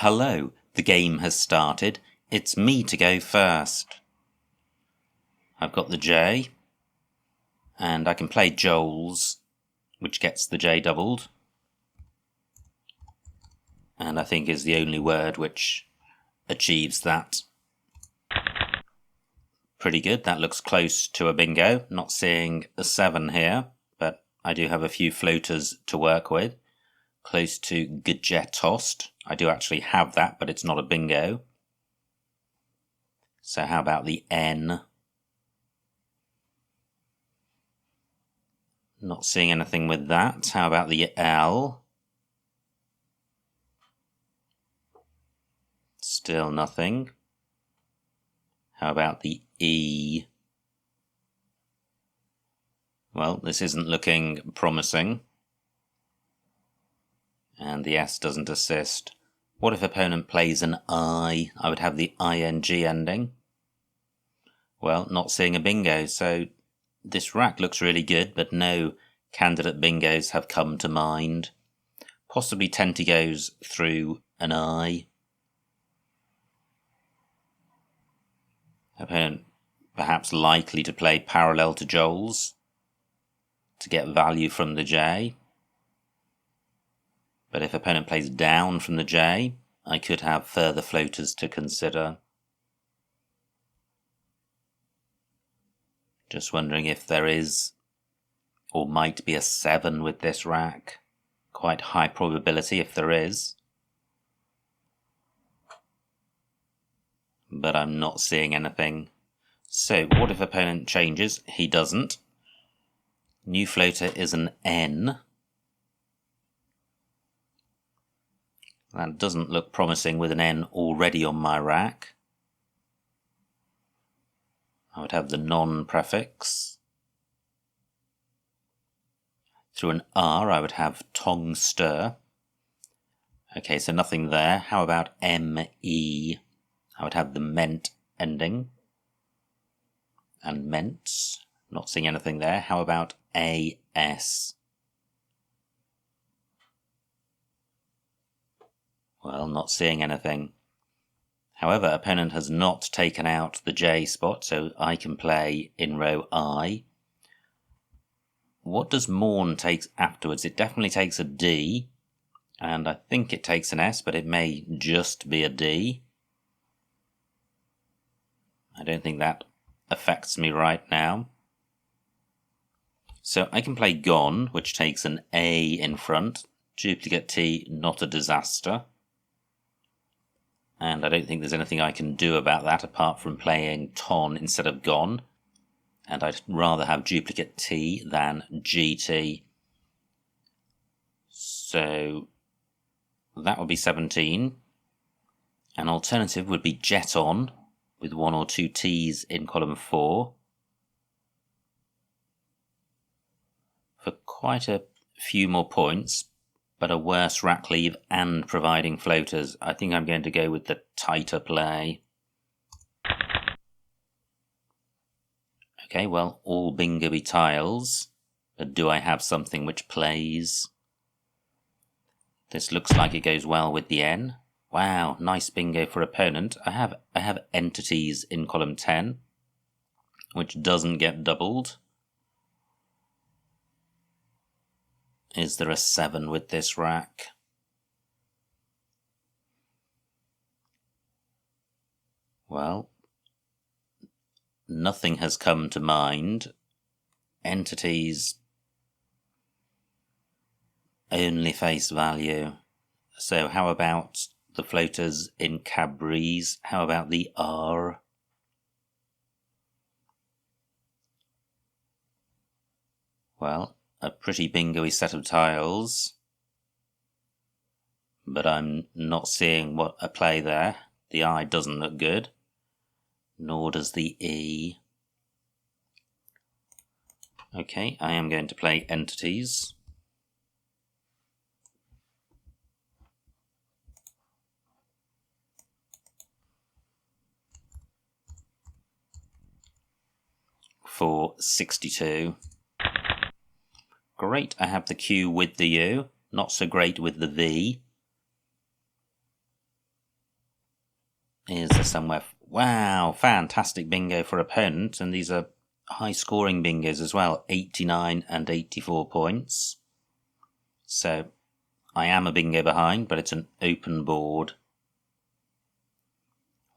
Hello, the game has started. It's me to go first. I've got the J, and I can play Joel's, which gets the J doubled, and I think is the only word which achieves that. Pretty good, that looks close to a bingo. Not seeing a 7 here, but I do have a few floaters to work with. Close to Gjetost. I do actually have that, but it's not a bingo. So how about the N? Not seeing anything with that. How about the L? Still nothing. How about the E? Well, this isn't looking promising. And the S doesn't assist. What if opponent plays an I? I would have the ing ending. Well, not seeing a bingo, so this rack looks really good, but no candidate bingos have come to mind. Possibly Tenty goes through an I. Opponent perhaps likely to play parallel to Joel's to get value from the J. But if opponent plays down from the J, I could have further floaters to consider. Just wondering if there is or might be a 7 with this rack. Quite high probability if there is. But I'm not seeing anything. So what if opponent changes? He doesn't. New floater is an N. That doesn't look promising with an N already on my rack. I would have the non-prefix. Through an R, I would have tongster. Okay, so nothing there. How about M-E? I would have the ment ending. And ments. Not seeing anything there. How about A-S? Well, not seeing anything. However, opponent has not taken out the J spot, so I can play in row I. What does Morn take afterwards? It definitely takes a D, and I think it takes an S, but it may just be a D. I don't think that affects me right now. So I can play Gone, which takes an A in front. Duplicate T, not a disaster. And I don't think there's anything I can do about that apart from playing Ton instead of Gone. And I'd rather have duplicate T than GT. So that would be 17. An alternative would be Jet On with 1 or 2 T's in column 4. For quite a few more points, but a worse rack leave and providing floaters, I think I'm going to go with the tighter play. Okay, well, all bingo-y tiles, but do I have something which plays? This looks like it goes well with the N. Wow, nice bingo for opponent. I have entities in column 10, which doesn't get doubled. Is there a 7 with this rack? Well, nothing has come to mind. Entities only face value. So how about the floaters in Cabri's? How about the R? Well, a pretty bingo-y set of tiles, but I'm not seeing what a play there. The I doesn't look good, nor does the E. Okay, I am going to play entities. For 62. Great, I have the Q with the U. Not so great with the V. Is there somewhere? Wow, fantastic bingo for opponent, and these are high scoring bingos as well, 89 and 84 points. So I am a bingo behind, but it's an open board.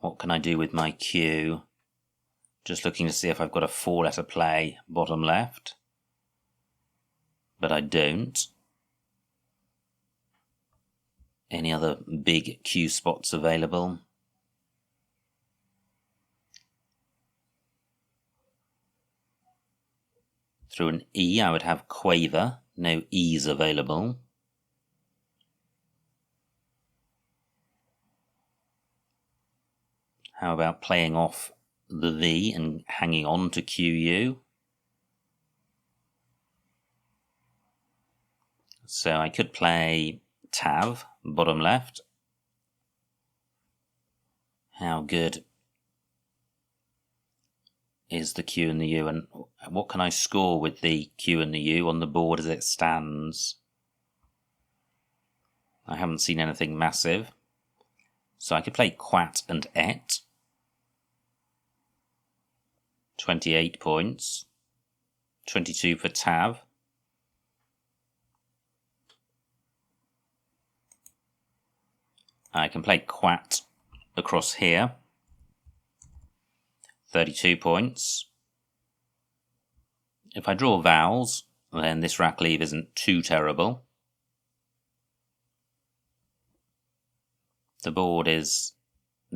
What can I do with my cue? Just looking to see if I've got a 4-letter play bottom left, but I don't. Any other big cue spots available? Through an E, I would have quaver. No E's available. How about playing off the V and hanging on to QU? So I could play Tav, bottom left. How good is the Q and the U, and what can I score with the Q and the U on the board as it stands? I haven't seen anything massive. So I could play Quat and Et. 28 points. 22 for Tav. I can play Quat across here. 32 points. If I draw vowels, then this rack leave isn't too terrible. The board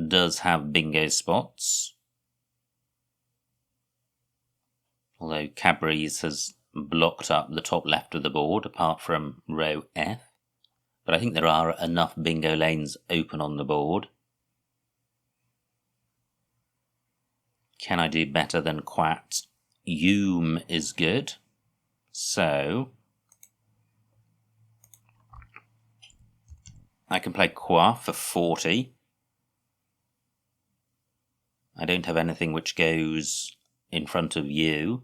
does have bingo spots, although Cadbury's has blocked up the top left of the board apart from row F. But I think there are enough bingo lanes open on the board. Can I do better than Quat? Ume is good. So I can play Qua for 40. I don't have anything which goes in front of U.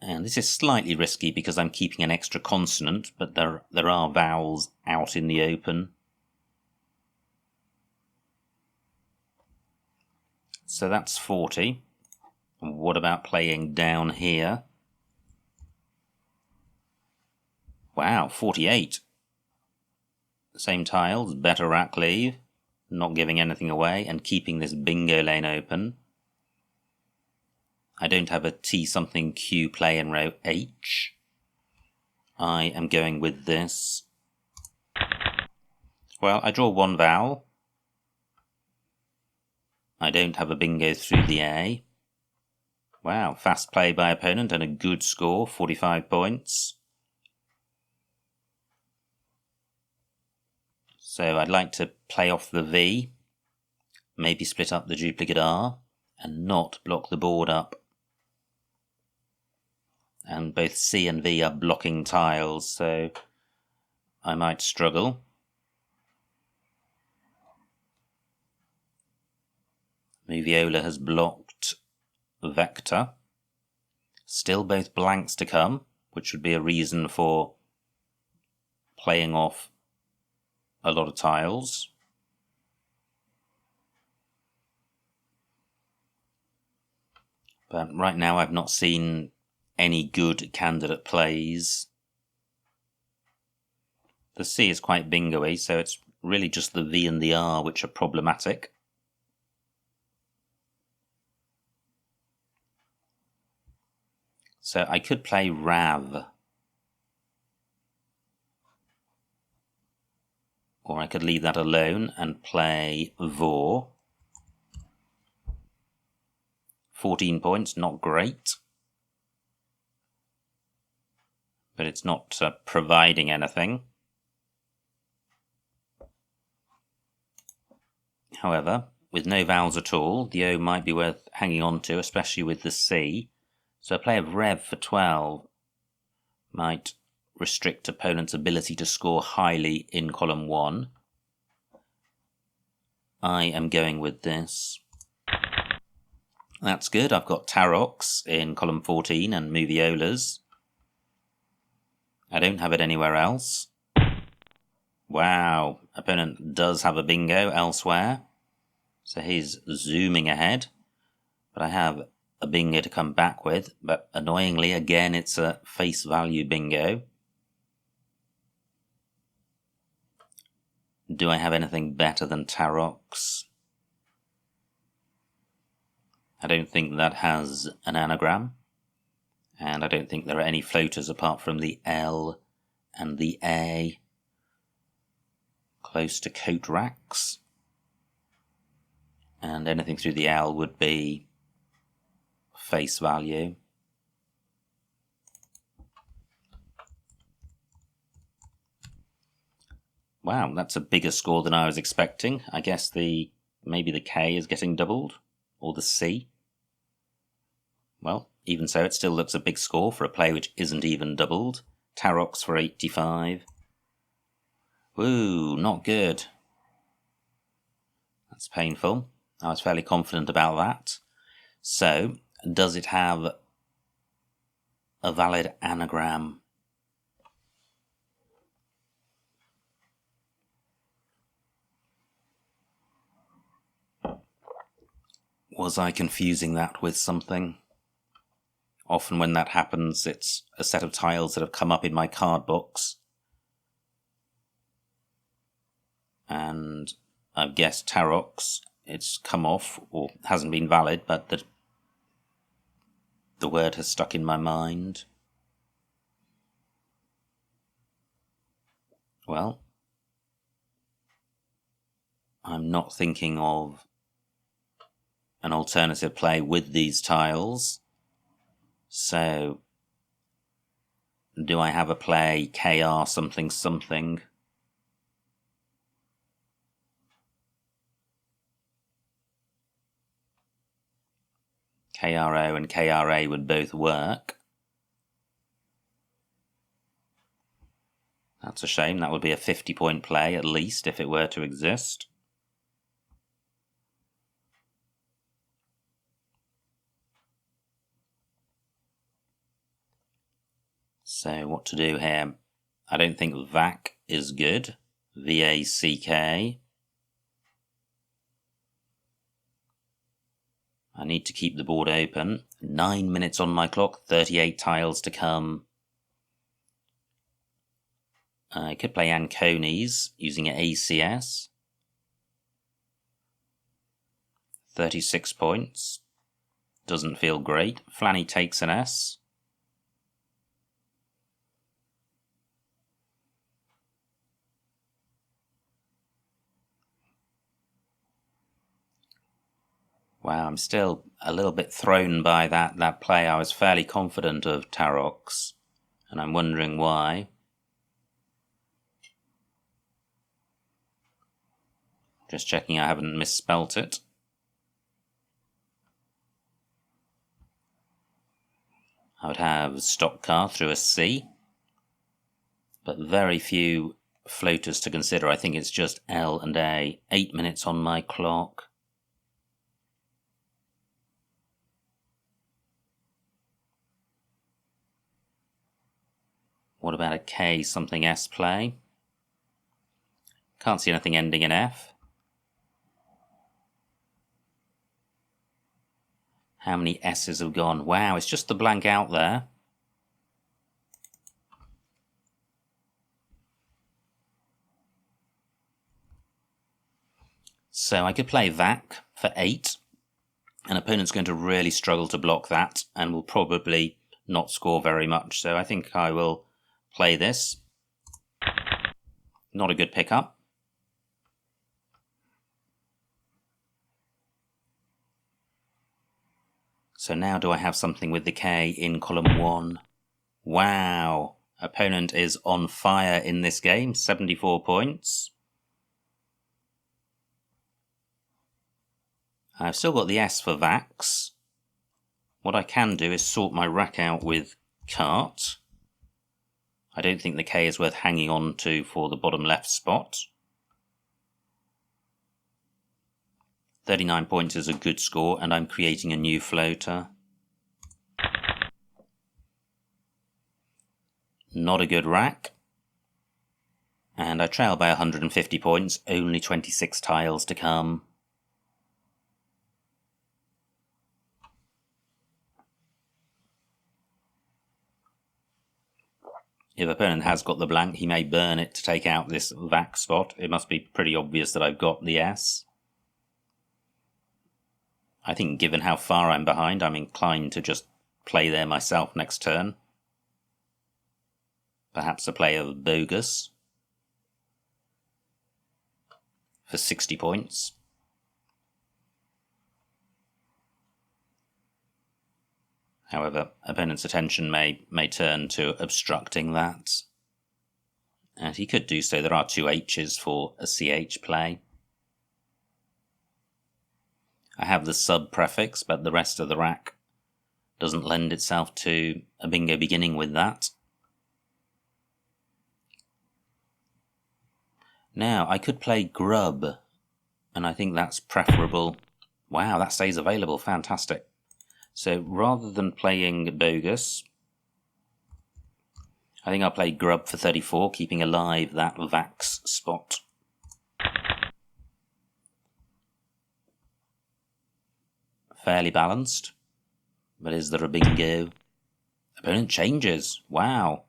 And this is slightly risky because I'm keeping an extra consonant, but there are vowels out in the open. So that's 40. What about playing down here? Wow, 48. Same tiles, better rack leave, not giving anything away, and keeping this bingo lane open. I don't have a T something Q play in row H. I am going with this. Well, I draw one vowel. I don't have a bingo through the A. Wow, fast play by opponent and a good score, 45 points. So I'd like to play off the V, maybe split up the duplicate R, and not block the board up. And both C and V are blocking tiles, so I might struggle. Moviola has blocked Vector. Still both blanks to come, which would be a reason for playing off a lot of tiles. But right now I've not seen any good candidate plays. The C is quite bingo-y, so it's really just the V and the R which are problematic. So I could play Rav. Or I could leave that alone and play Vor. 14 points, not great. But it's not providing anything. However, with no vowels at all, the O might be worth hanging on to, especially with the C. So a play of Rev for 12 might restrict opponent's ability to score highly in column 1. I am going with this. That's good. I've got Tarox in column 14 and Moviolas. I don't have it anywhere else. Wow, opponent does have a bingo elsewhere, so he's zooming ahead. But I have a bingo to come back with, but annoyingly, again, it's a face value bingo. Do I have anything better than Tarox? I don't think that has an anagram, and I don't think there are any floaters apart from the L and the A close to coat racks, and anything through the L would be face value. Wow, that's a bigger score than I was expecting. I guess maybe the K is getting doubled, or the C. Well, even so, it still looks a big score for a play which isn't even doubled. Tarox for 85. Woo, not good. That's painful. I was fairly confident about that. So, does it have a valid anagram? Was I confusing that with something? Often when that happens, it's a set of tiles that have come up in my card box. And I've guessed Tarox. It's come off, or hasn't been valid, but the word has stuck in my mind. Well, I'm not thinking of an alternative play with these tiles. So, do I have a play KR something something? KRO and KRA would both work. That's a shame. That would be a 50-point play, at least, if it were to exist. So what to do here? I don't think VAC is good. VACK. I need to keep the board open. 9 minutes on my clock, 38 tiles to come. I could play Ancones using an ACS. 36 points. Doesn't feel great. Flanny takes an S. Wow, I'm still a little bit thrown by that play. I was fairly confident of Tarox, and I'm wondering why. Just checking I haven't misspelt it. I would have stock car through a C, but very few floaters to consider. I think it's just L and A. 8 minutes on my clock. What about a K something S play? Can't see anything ending in F. How many S's have gone? Wow, it's just the blank out there. So I could play VAC for 8. An opponent's going to really struggle to block that and will probably not score very much. So I think I will play this. Not a good pickup. So now do I have something with the K in column 1? Wow! Opponent is on fire in this game. 74 points. I've still got the S for Vax. What I can do is sort my rack out with Cart. I don't think the K is worth hanging on to for the bottom left spot. 39 points is a good score, and I'm creating a new floater. Not a good rack. And I trail by 150 points, only 26 tiles to come. If opponent has got the blank, he may burn it to take out this vac spot. It must be pretty obvious that I've got the S. I think given how far I'm behind, I'm inclined to just play there myself next turn. Perhaps a play of bogus for 60 points. However, opponent's attention may turn to obstructing that. And he could do so. There are 2 H's for a CH play. I have the sub prefix, but the rest of the rack doesn't lend itself to a bingo beginning with that. Now, I could play grub, and I think that's preferable. Wow, that stays available. Fantastic. So rather than playing bogus, I think I'll play grub for 34, keeping alive that vax spot. Fairly balanced, but is there a bingo? Opponent changes. Wow.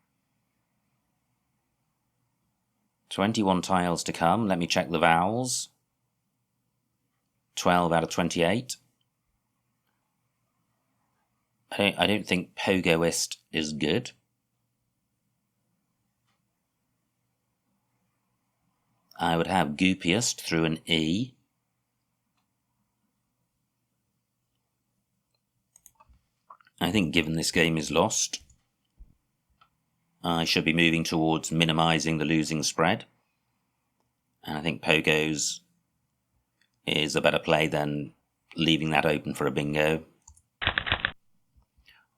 21 tiles to come. Let me check the vowels. 12 out of 28. I don't think pogoist is good. I would have goopiest through an E. I think given this game is lost, I should be moving towards minimising the losing spread. And I think pogos is a better play than leaving that open for a bingo.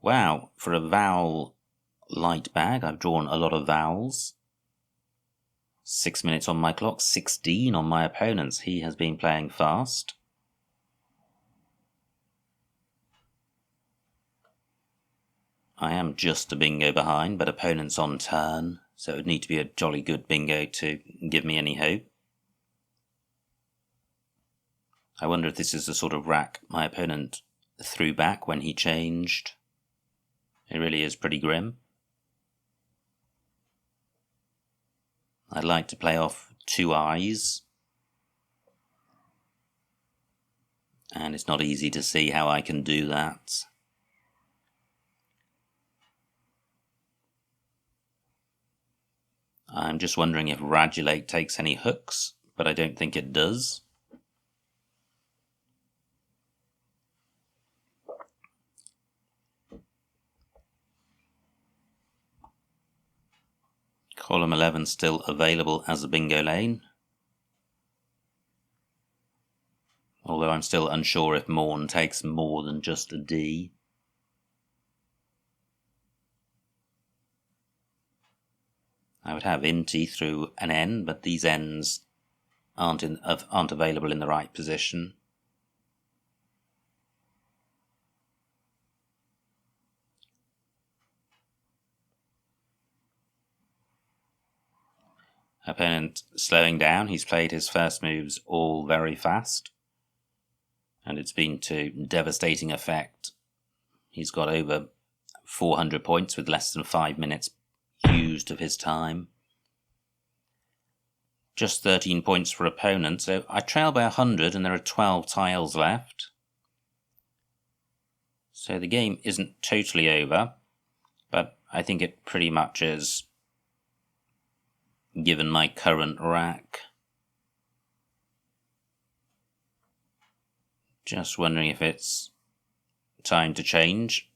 Wow, for a vowel light bag, I've drawn a lot of vowels. 6 minutes on my clock, 16 on my opponent's. He has been playing fast. I am just a bingo behind, but opponent's on turn, so it would need to be a jolly good bingo to give me any hope. I wonder if this is the sort of rack my opponent threw back when he changed. It really is pretty grim. I'd like to play off 2 eyes. And it's not easy to see how I can do that. I'm just wondering if Radulate takes any hooks, but I don't think it does. Column 11 still available as a bingo lane. Although I'm still unsure if Morn takes more than just a D. I would have Inti through an N, but these N's aren't available in the right position. Opponent slowing down. He's played his first moves all very fast, and it's been to devastating effect. He's got over 400 points with less than 5 minutes used of his time. Just 13 points for opponent, so I trail by 100 and there are 12 tiles left. So the game isn't totally over, but I think it pretty much is, given my current rack. Just wondering if it's time to change.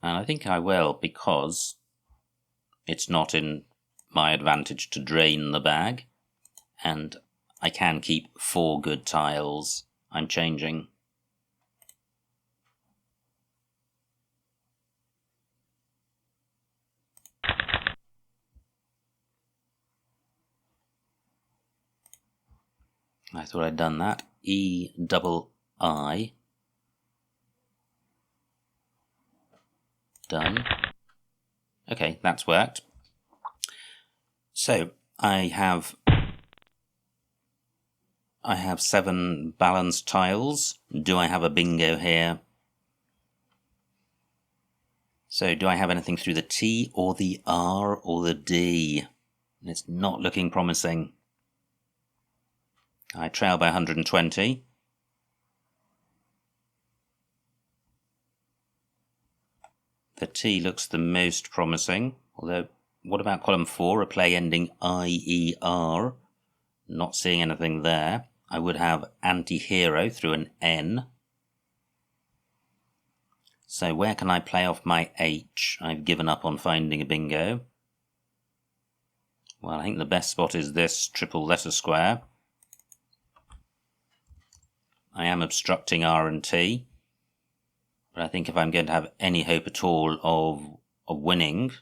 And I think I will, because it's not in my advantage to drain the bag, and I can keep 4 good tiles. I'm changing. I thought I'd done that. E-double-I. Done. Okay, that's worked. So I have 7 balanced tiles. Do I have a bingo here? So do I have anything through the T or the R or the D? It's not looking promising. I trail by 120. The T looks the most promising, although what about column 4, a play ending IER? Not seeing anything there. I would have anti-hero through an N. So where can I play off my H? I've given up on finding a bingo. Well, I think the best spot is this triple letter square. I am obstructing R and T, but I think if I'm going to have any hope at all of winning,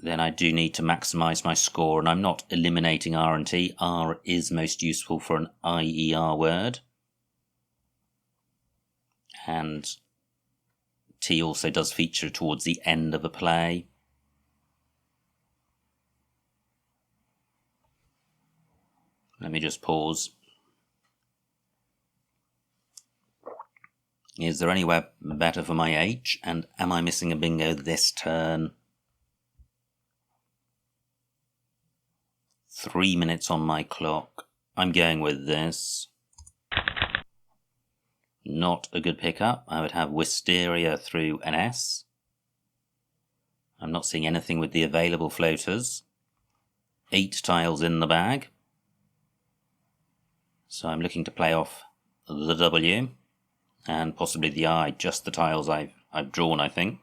then I do need to maximise my score, and I'm not eliminating R and T. R is most useful for an IER word, and T also does feature towards the end of a play. Let me just pause. Is there anywhere better for my H, and am I missing a bingo this turn? 3 minutes on my clock. I'm going with this. Not a good pickup. I would have Wisteria through an S. I'm not seeing anything with the available floaters. 8 tiles in the bag. So I'm looking to play off the W and possibly the I, just the tiles I've drawn, I think.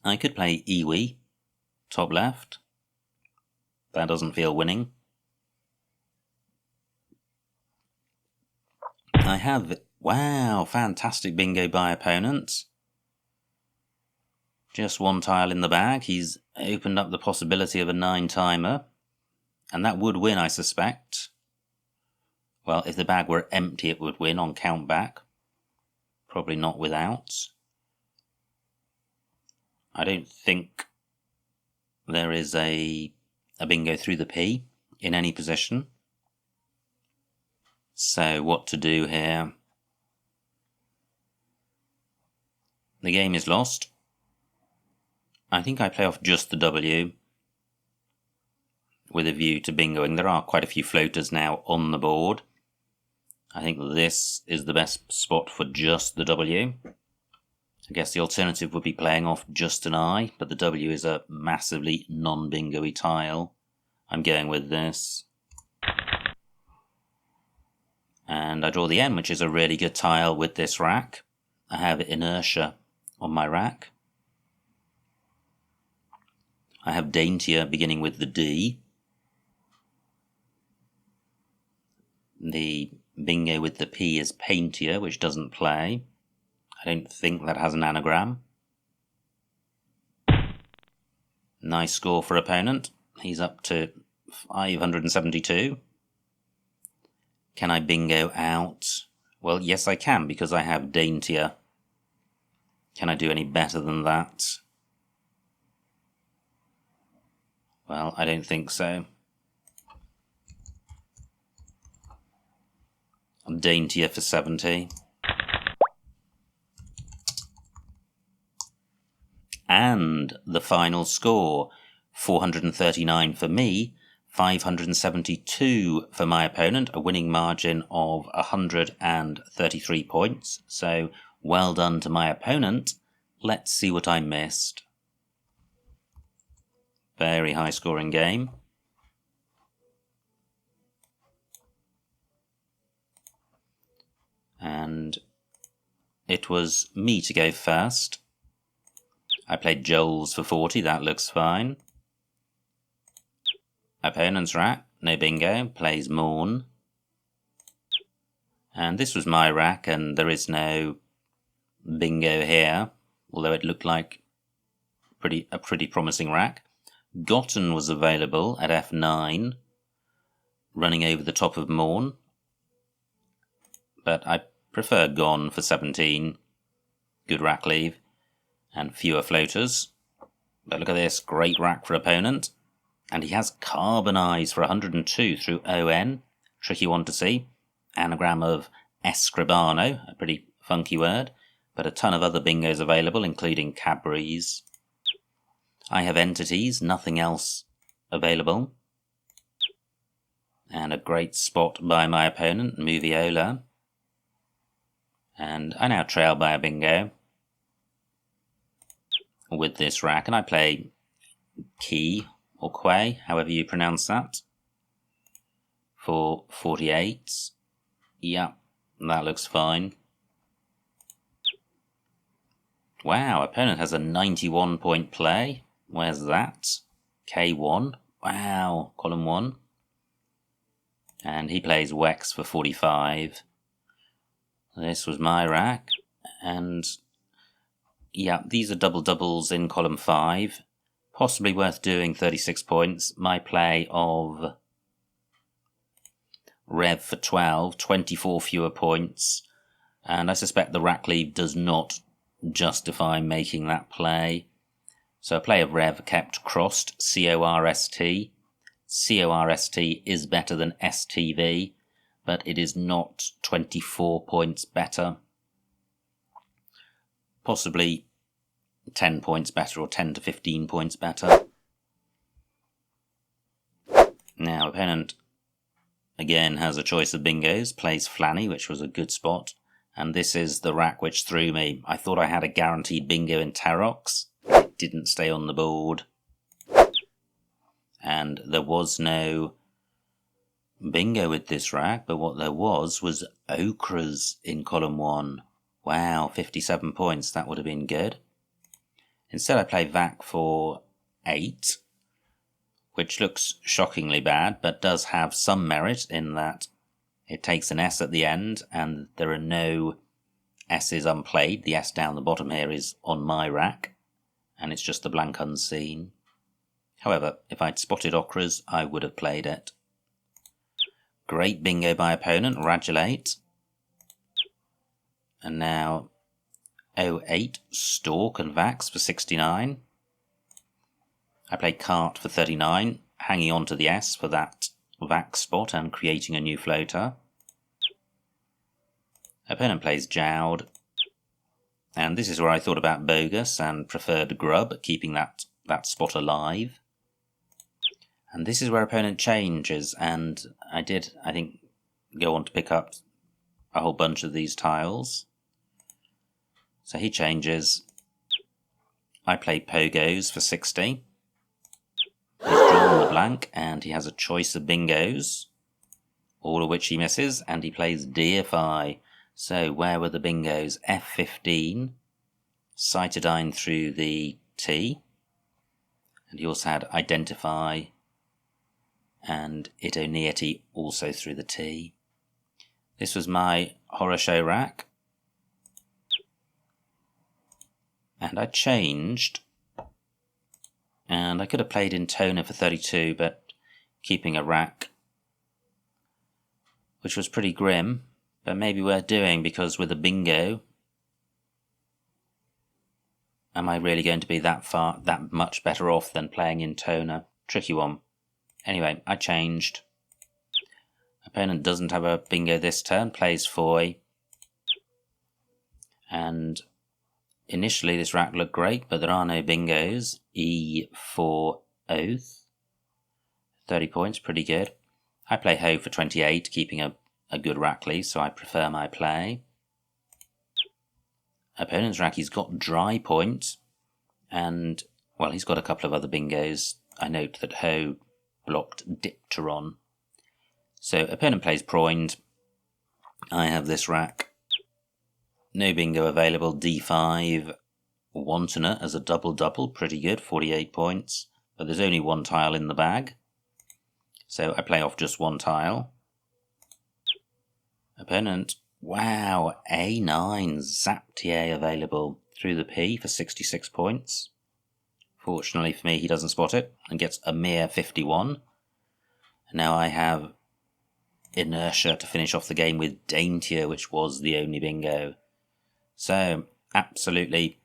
I could play Iwi, top left. That doesn't feel winning. I have, wow, fantastic bingo by opponent. Just 1 tile in the bag. He's opened up the possibility of a 9-timer. And that would win, I suspect. Well, if the bag were empty, it would win on count back. Probably not without. I don't think there is a bingo through the P in any position. So what to do here? The game is lost. I think I play off just the W with a view to bingoing. There are quite a few floaters now on the board. I think this is the best spot for just the W. I guess the alternative would be playing off just an I, but the W is a massively non-bingo-y tile. I'm going with this. And I draw the N, which is a really good tile with this rack. I have inertia on my rack. I have daintier beginning with the D. The bingo with the P is paintier, which doesn't play. I don't think that has an anagram. Nice score for opponent. He's up to 572. Can I bingo out? Well, yes I can, because I have daintier. Can I do any better than that? Well, I don't think so. I'm daintier for 70. And the final score, 439 for me, 572 for my opponent, a winning margin of 133 points. So well done to my opponent. Let's see what I missed. Very high scoring game. And it was me to go first. I played Joel's for 40, that looks fine. Opponent's rack, no bingo, plays Morn. And this was my rack, and there is no bingo here, although it looked like a pretty promising rack. Gotten was available at F9, running over the top of Morn. But I prefer Gone for 17. Good rack leave. and fewer floaters. But look at this, great rack for opponent. And he has Carbonize for 102 through ON. Tricky one to see. Anagram of Escribano, a pretty funky word. But a ton of other bingos available, including Cadbury's. I have entities, nothing else available. And a great spot by my opponent, Moviola. And I now trail by a bingo with this rack, and I play Key or Quay, however you pronounce that, for 48. Yeah, that looks fine. Wow, opponent has a 91 point play. Where's that? K1. Wow, column 1. And he plays Wex for 45. This was my rack. And yeah, these are double doubles in column 5. Possibly worth doing, 36 points. My play of Rev for 12, 24 fewer points. And I suspect the rack lead does not justify making that play. So a play of Rev kept crossed, C-O-R-S-T. C-O-R-S-T is better than STV, but it is not 24 points better. Possibly 10 points better, or 10 to 15 points better. Now, opponent again has a choice of bingos, plays Flanny, which was a good spot, and this is the rack which threw me. I thought I had a guaranteed bingo in Tarox. It didn't stay on the board. And there was no bingo with this rack, but what there was ochres in column 1. Wow, 57 points, that would have been good. Instead I play Vac for 8, which looks shockingly bad, but does have some merit in that it takes an S at the end, and there are no S's unplayed. The S down the bottom here is on my rack, and it's just the blank unseen. However, if I'd spotted ochres, I would have played it. Great bingo by opponent, Radulate. And now 08, Stork and Vax for 69. I play Cart for 39, hanging on to the S for that Vax spot and creating a new floater. Opponent plays Jowd. And this is where I thought about Bogus and preferred Grub, keeping that spot alive. And this is where opponent changes, and I did, I think, go on to pick up a whole bunch of these tiles. So he changes. I play Pogos for 60. He's drawn the blank, and he has a choice of bingos, all of which he misses, and he plays Deify. So where were the bingos? F15, Cytidine through the T, and he also had Identify and Idoneity also through the T. This was my horror show rack. And I changed. And I could have played in Toner for 32, but keeping a rack, which was pretty grim, but maybe worth doing, because with a bingo, am I really going to be that much better off than playing in Toner? Tricky one. Anyway, I changed. Opponent doesn't have a bingo this turn, plays Foy. And initially this rack looked great, but there are no bingos. E4 Oath. 30 points, pretty good. I play Ho for 28, keeping a good rack lead, so I prefer my play. Opponent's rack, he's got Dry Point, and, well, he's got a couple of other bingos. I note that Ho blocked Dipteron. So opponent plays Proined. I have this rack. No bingo available. D5 Wantoner as a double-double. Pretty good, 48 points. But there's only one tile in the bag. So I play off just one tile. Opponent, wow, A9 Zaptier available through the P for 66 points. Fortunately for me, he doesn't spot it and gets a mere 51. And now I have Inertia to finish off the game with Daintier, which was the only bingo. So, absolutely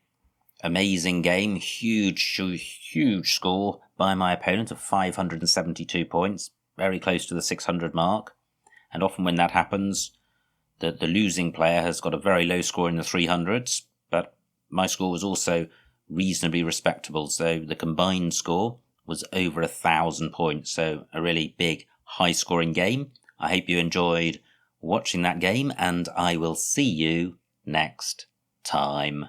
Amazing game, huge score by my opponent of 572 points, very close to the 600 mark. And often when that happens, the losing player has got a very low score in the 300s, but my score was also reasonably respectable. So the combined score was over 1,000 points. So a really big, high-scoring game. I hope you enjoyed watching that game, and I will see you next time.